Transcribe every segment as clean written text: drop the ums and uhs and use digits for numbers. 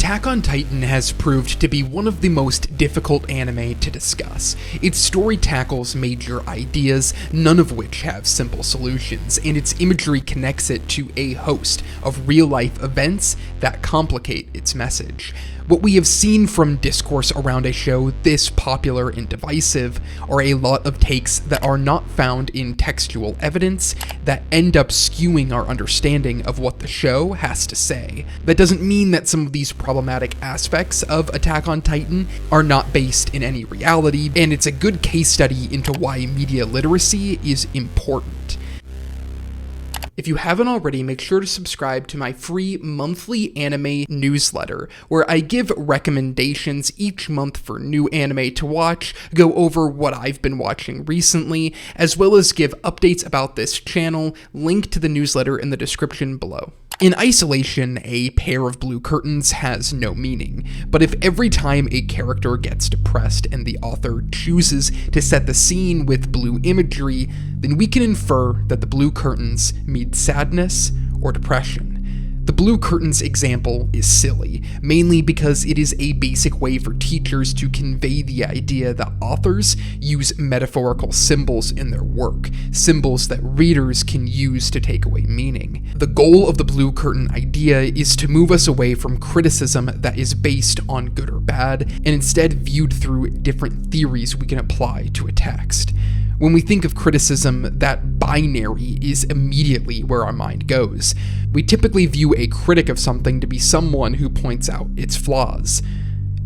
Attack on Titan has proved to be one of the most difficult anime to discuss. Its story tackles major ideas, none of which have simple solutions, and its imagery connects it to a host of real-life events that complicate its message. What we have seen from discourse around a show this popular and divisive are a lot of takes that are not found in textual evidence that end up skewing our understanding of what the show has to say. That doesn't mean that some of these problematic aspects of Attack on Titan are not based in any reality, and it's a good case study into why media literacy is important. If you haven't already, make sure to subscribe to my free monthly anime newsletter, where I give recommendations each month for new anime to watch, go over what I've been watching recently, as well as give updates about this channel. Link to the newsletter in the description below. In isolation, a pair of blue curtains has no meaning, but if every time a character gets depressed and the author chooses to set the scene with blue imagery, then we can infer that the blue curtains mean sadness or depression. The blue curtains example is silly, mainly because it is a basic way for teachers to convey the idea that authors use metaphorical symbols in their work, symbols that readers can use to take away meaning. The goal of the blue curtain idea is to move us away from criticism that is based on good or bad, and instead viewed through different theories we can apply to a text. When we think of criticism, that binary is immediately where our mind goes. We typically view a critic of something to be someone who points out its flaws.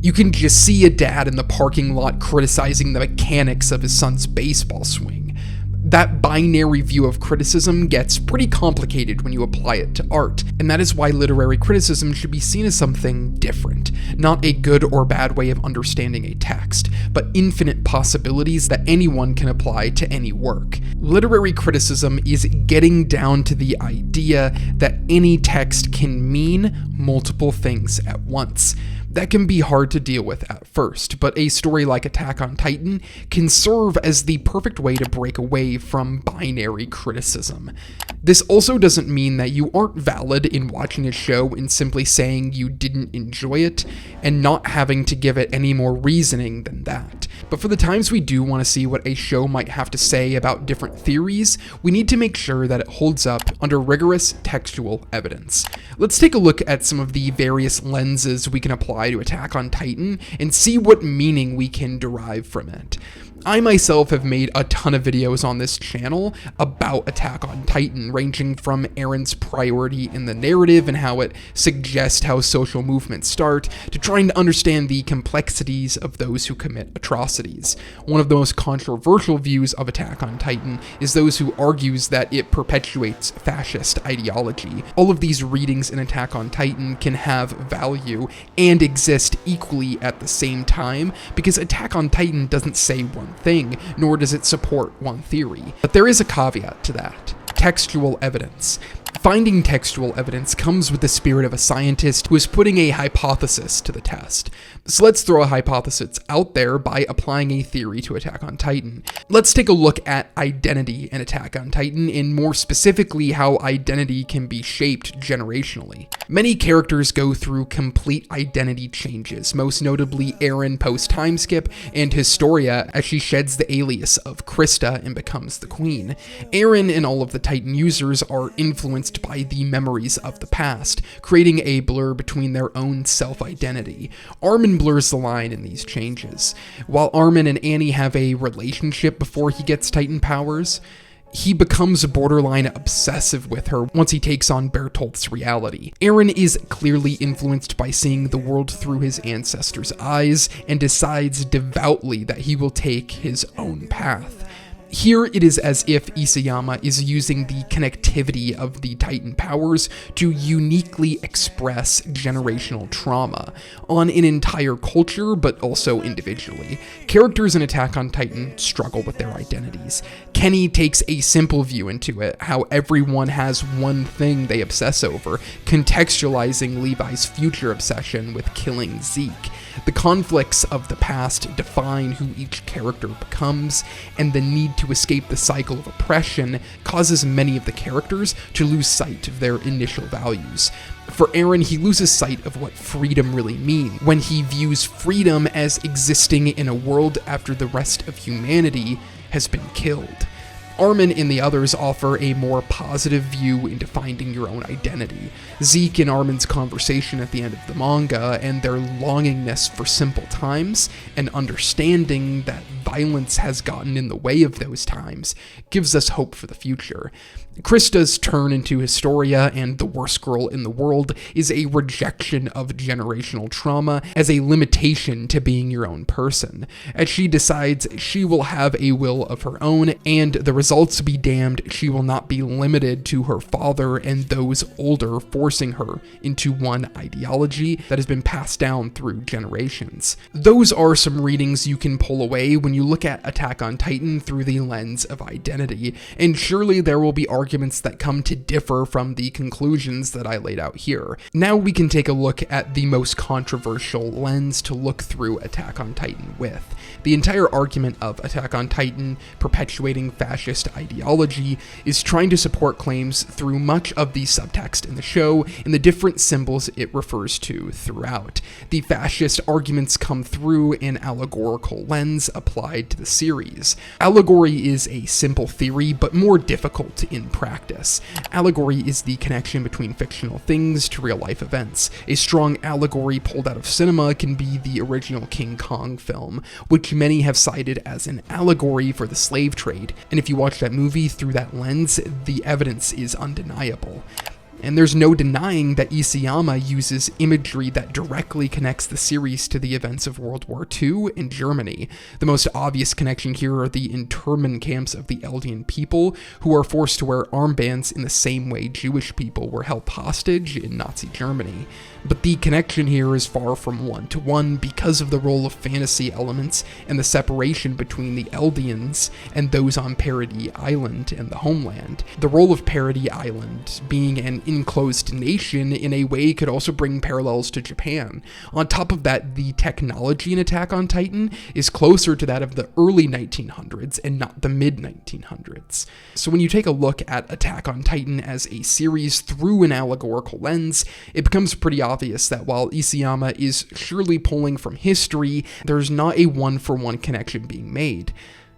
You can just see a dad in the parking lot criticizing the mechanics of his son's baseball swing. That binary view of criticism gets pretty complicated when you apply it to art, and that is why literary criticism should be seen as something different, not a good or bad way of understanding a text, but infinite possibilities that anyone can apply to any work. Literary criticism is getting down to the idea that any text can mean multiple things at once. That can be hard to deal with at first, but a story like Attack on Titan can serve as the perfect way to break away from binary criticism. This also doesn't mean that you aren't valid in watching a show and simply saying you didn't enjoy it, and not having to give it any more reasoning than that. But for the times we do want to see what a show might have to say about different theories, we need to make sure that it holds up under rigorous textual evidence. Let's take a look at some of the various lenses we can apply to Attack on Titan and see what meaning we can derive from it. I myself have made a ton of videos on this channel about Attack on Titan, ranging from Eren's priority in the narrative and how it suggests how social movements start, to trying to understand the complexities of those who commit atrocities. One of the most controversial views of Attack on Titan is those who argues that it perpetuates fascist ideology. All of these readings in Attack on Titan can have value and exist equally at the same time, because Attack on Titan doesn't say one thing, nor does it support one theory. But there is a caveat to that: textual evidence. Finding textual evidence comes with the spirit of a scientist who is putting a hypothesis to the test. So let's throw a hypothesis out there by applying a theory to Attack on Titan. Let's take a look at identity in Attack on Titan, and more specifically how identity can be shaped generationally. Many characters go through complete identity changes, most notably Eren post-time skip, and Historia as she sheds the alias of Krista and becomes the queen. Eren and all of the Titan users are influenced by the memories of the past, creating a blur between their own self-identity. Armin blurs the line in these changes. While Armin and Annie have a relationship before he gets Titan powers, he becomes borderline obsessive with her once he takes on Bertolt's reality. Eren is clearly influenced by seeing the world through his ancestors' eyes, and decides devoutly that he will take his own path. Here it is as if Isayama is using the connectivity of the Titan powers to uniquely express generational trauma on an entire culture, but also individually. Characters in Attack on Titan struggle with their identities. Kenny takes a simple view into it, how everyone has one thing they obsess over, contextualizing Levi's future obsession with killing Zeke. The conflicts of the past define who each character becomes, and the need to escape the cycle of oppression causes many of the characters to lose sight of their initial values. For Aaron, he loses sight of what freedom really means when he views freedom as existing in a world after the rest of humanity has been killed. Armin and the others offer a more positive view into finding your own identity. Zeke and Armin's conversation at the end of the manga and their longingness for simple times and understanding that violence has gotten in the way of those times gives us hope for the future. Krista's turn into Historia and the worst girl in the world is a rejection of generational trauma as a limitation to being your own person, as she decides she will have a will of her own, and the results be damned, she will not be limited to her father and those older forcing her into one ideology that has been passed down through generations. Those are some readings you can pull away when you look at Attack on Titan through the lens of identity, and surely there will be arguments that come to differ from the conclusions that I laid out here. Now we can take a look at the most controversial lens to look through Attack on Titan with. The entire argument of Attack on Titan perpetuating fascist ideology is trying to support claims through much of the subtext in the show and the different symbols it refers to throughout. The fascist arguments come through an allegorical lens applied to the series. Allegory is a simple theory, but more difficult in practice. Allegory is the connection between fictional things to real-life events. A strong allegory pulled out of cinema can be the original King Kong film, which many have cited as an allegory for the slave trade, and if you watch that movie through that lens, the evidence is undeniable. And there's no denying that Isayama uses imagery that directly connects the series to the events of World War II in Germany. The most obvious connection here are the internment camps of the Eldian people, who are forced to wear armbands in the same way Jewish people were held hostage in Nazi Germany. But the connection here is far from one-to-one because of the role of fantasy elements and the separation between the Eldians and those on Paradis Island and the homeland. The role of Paradis Island being an enclosed nation in a way could also bring parallels to Japan. On top of that, the technology in Attack on Titan is closer to that of the early 1900s and not the mid-1900s. So when you take a look at Attack on Titan as a series through an allegorical lens, it becomes pretty obvious that while Isayama is surely pulling from history, there's not a one-for-one connection being made.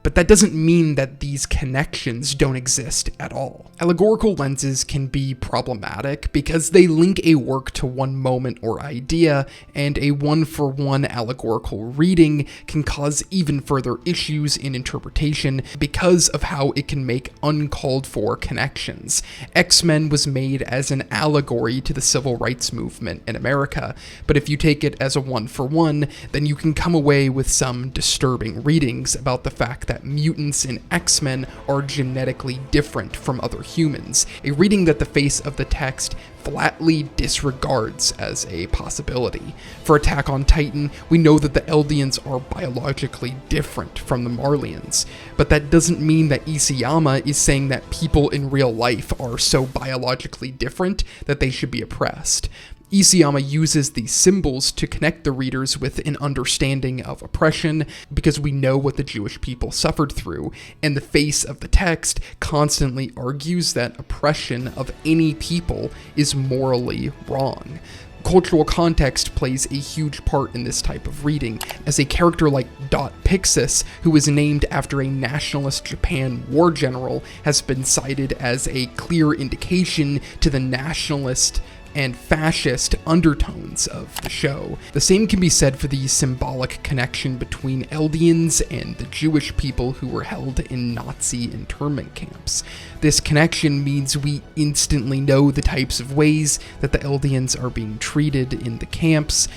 But that doesn't mean that these connections don't exist at all. Allegorical lenses can be problematic because they link a work to one moment or idea, and a one-for-one allegorical reading can cause even further issues in interpretation because of how it can make uncalled-for connections. X-Men was made as an allegory to the civil rights movement in America, but if you take it as a one-for-one, then you can come away with some disturbing readings about the fact that mutants in X-Men are genetically different from other humans, a reading that the face of the text flatly disregards as a possibility. For Attack on Titan, we know that the Eldians are biologically different from the Marlians, but that doesn't mean that Isayama is saying that people in real life are so biologically different that they should be oppressed. Isayama uses these symbols to connect the readers with an understanding of oppression because we know what the Jewish people suffered through, and the face of the text constantly argues that oppression of any people is morally wrong. Cultural context plays a huge part in this type of reading, as a character like Dot Pixis, who is named after a nationalist Japan war general, has been cited as a clear indication to the nationalist and fascist undertones of the show. The same can be said for the symbolic connection between Eldians and the Jewish people who were held in Nazi internment camps. This connection means we instantly know the types of ways that the Eldians are being treated in the camps,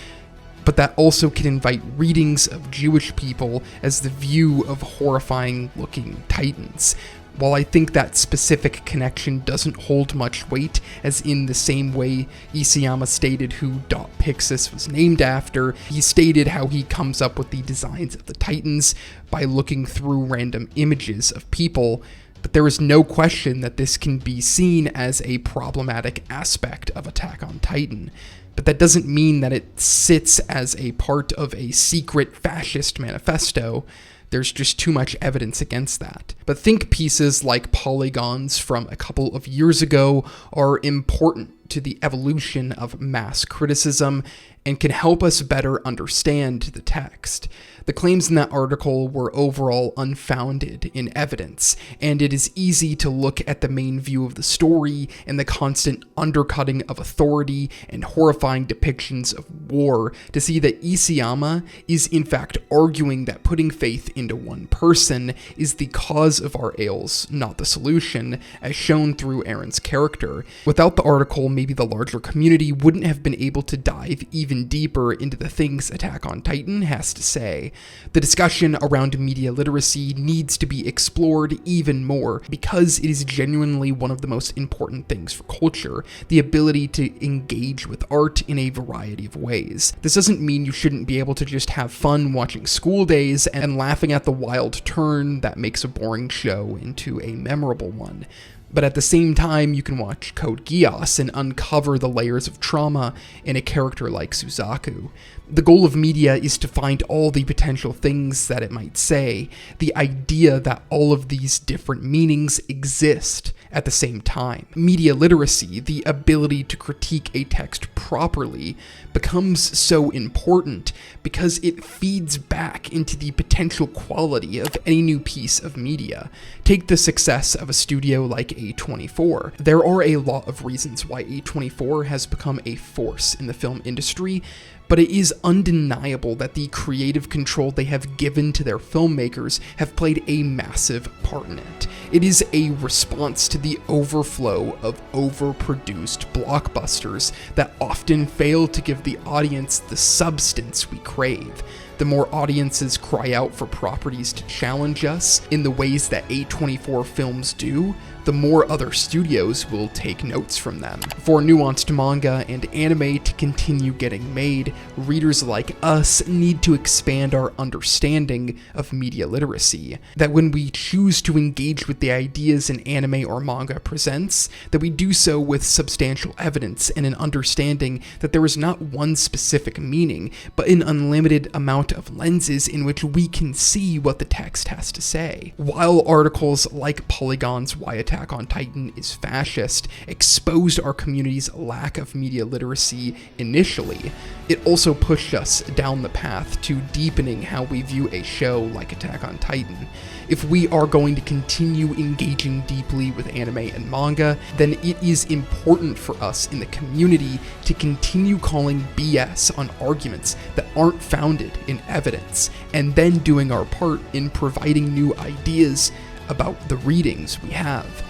but that also can invite readings of Jewish people as the view of horrifying-looking titans. While I think that specific connection doesn't hold much weight, as in the same way Isayama stated who Dot Pixis was named after, he stated how he comes up with the designs of the Titans by looking through random images of people, but there is no question that this can be seen as a problematic aspect of Attack on Titan. But that doesn't mean that it sits as a part of a secret fascist manifesto, There's just too much evidence against that. But think pieces like Polygons from a couple of years ago are important to the evolution of mass criticism and can help us better understand the text. The claims in that article were overall unfounded in evidence, and it is easy to look at the main view of the story and the constant undercutting of authority and horrifying depictions of war to see that Isayama is in fact arguing that putting faith into one person is the cause of our ails, not the solution, as shown through Eren's character. Without the article, maybe the larger community wouldn't have been able to dive even deeper into the things Attack on Titan has to say. The discussion around media literacy needs to be explored even more because it is genuinely one of the most important things for culture, the ability to engage with art in a variety of ways. This doesn't mean you shouldn't be able to just have fun watching School Days and laughing at the wild turn that makes a boring show into a memorable one. But at the same time, you can watch Code Geass and uncover the layers of trauma in a character like Suzaku. The goal of media is to find all the potential things that it might say, the idea that all of these different meanings exist at the same time. Media literacy, the ability to critique a text properly, becomes so important because it feeds back into the potential quality of any new piece of media. Take the success of a studio like A24. There are a lot of reasons why A24 has become a force in the film industry, but it is undeniable that the creative control they have given to their filmmakers have played a massive part in it. It is a response to the overflow of overproduced blockbusters that often fail to give the audience the substance we crave. The more audiences cry out for properties to challenge us in the ways that A24 films do, the more other studios will take notes from them. For nuanced manga and anime to continue getting made, readers like us need to expand our understanding of media literacy. That when we choose to engage with the ideas an anime or manga presents, that we do so with substantial evidence and an understanding that there is not one specific meaning, but an unlimited amount of lenses in which we can see what the text has to say. While articles like Polygon's Why Attack on Titan is Fascist exposed our community's lack of media literacy initially, it also pushed us down the path to deepening how we view a show like Attack on Titan. If we are going to continue engaging deeply with anime and manga, then it is important for us in the community to continue calling BS on arguments that aren't founded in evidence, and then doing our part in providing new ideas about the readings we have.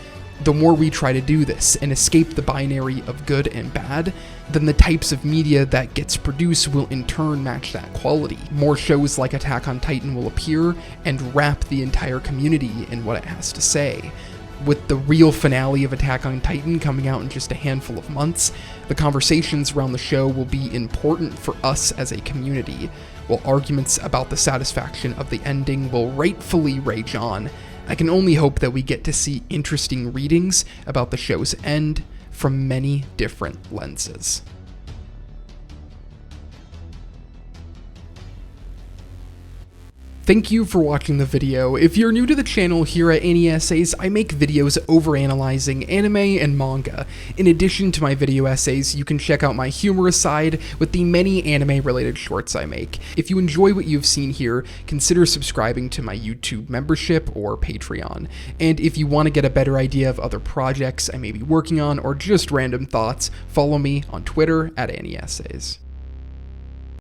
The more we try to do this and escape the binary of good and bad, then the types of media that gets produced will in turn match that quality. More shows like Attack on Titan will appear and wrap the entire community in what it has to say. With the real finale of Attack on Titan coming out in just a handful of months, the conversations around the show will be important for us as a community, while arguments about the satisfaction of the ending will rightfully rage on. I can only hope that we get to see interesting readings about the show's end from many different lenses. Thank you for watching the video. If you're new to the channel here at Any Essays, I make videos overanalyzing anime and manga. In addition to my video essays, you can check out my humorous side with the many anime-related shorts I make. If you enjoy what you've seen here, consider subscribing to my YouTube membership or Patreon. And if you want to get a better idea of other projects I may be working on or just random thoughts, follow me on Twitter at Any Essays.